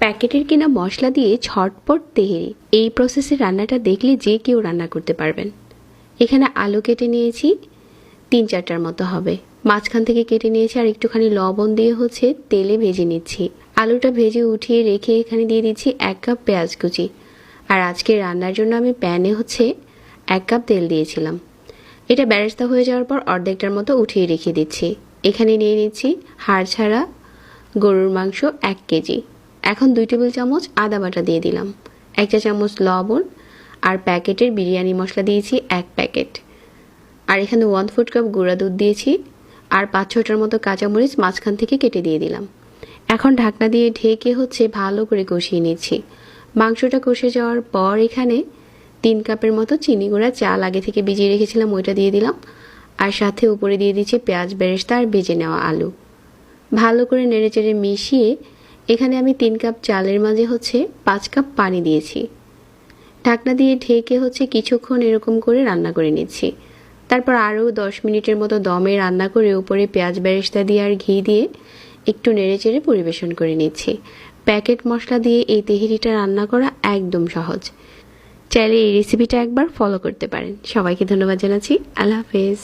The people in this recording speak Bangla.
প্যাকেটের কেনা মশলা দিয়ে ঝটপট তেহেরি, এই প্রসেসে রান্নাটা দেখলে যে কেউ রান্না করতে পারবেন। এখানে আলু কেটে নিয়েছি 3-4টার মতো হবে, মাঝখান থেকে কেটে নিয়েছি আর একটুখানি লবণ দিয়ে তেলে ভেজে নিচ্ছি। আলুটা ভেজে উঠিয়ে রেখে এখানে দিয়ে দিচ্ছি 1 কাপ পেঁয়াজ কুচি। আর আজকে রান্নার জন্য আমি প্যানে 1 কাপ তেল দিয়েছিলাম। এটা বেরেস্তা হয়ে যাওয়ার পর অর্ধেকটার মতো উঠিয়ে রেখে দিচ্ছি। এখানে নিয়ে নিচ্ছি হাড় ছাড়া গরুর মাংস 1 কেজি। এখন 2 টেবিল চামচ আদা বাটা দিয়ে দিলাম, 1 চা চামচ লবণ আর প্যাকেটের বিরিয়ানি মশলা দিয়েছি 1 প্যাকেট। আর এখানে 1/4 কাপ গুঁড়া দুধ দিয়েছি আর 5-6টার মতো কাঁচামরিচ মাঝখান থেকে কেটে দিয়ে দিলাম। এখন ঢাকনা দিয়ে ঢেকে ভালো করে কষিয়ে নিচ্ছি। মাংসটা কষে যাওয়ার পর এখানে 3 কাপের মতো চিনি গুঁড়া চাল আগে থেকে ভিজিয়ে রেখেছিলাম, ওইটা দিয়ে দিলাম। আর সাথে উপরে দিয়ে দিচ্ছি পেঁয়াজ বেরেস্তা আর ভেজে নেওয়া আলু। ভালো করে নেড়েচেড়ে মিশিয়ে এখানে আমি 3 কাপ চালের মাঝে 5 কাপ পানি দিয়েছি। ঢাকনা দিয়ে ঢেকে কিছুক্ষণ এরকম করে রান্না করে নিচ্ছি। তারপর আরও 10 মিনিটের মতো দমে রান্না করে উপরে পেঁয়াজ বেরেস্তা দিয়ে আর ঘি দিয়ে একটু নেড়েচেড়ে পরিবেশন করে নিচ্ছি। প্যাকেট মশলা দিয়ে এই তেহেরিটা রান্না করা একদম সহজ। চাইলে এই রেসিপিটা একবার ফলো করতে পারেন। সবাইকে ধন্যবাদ জানাচ্ছি। আল্লাহ হাফেজ।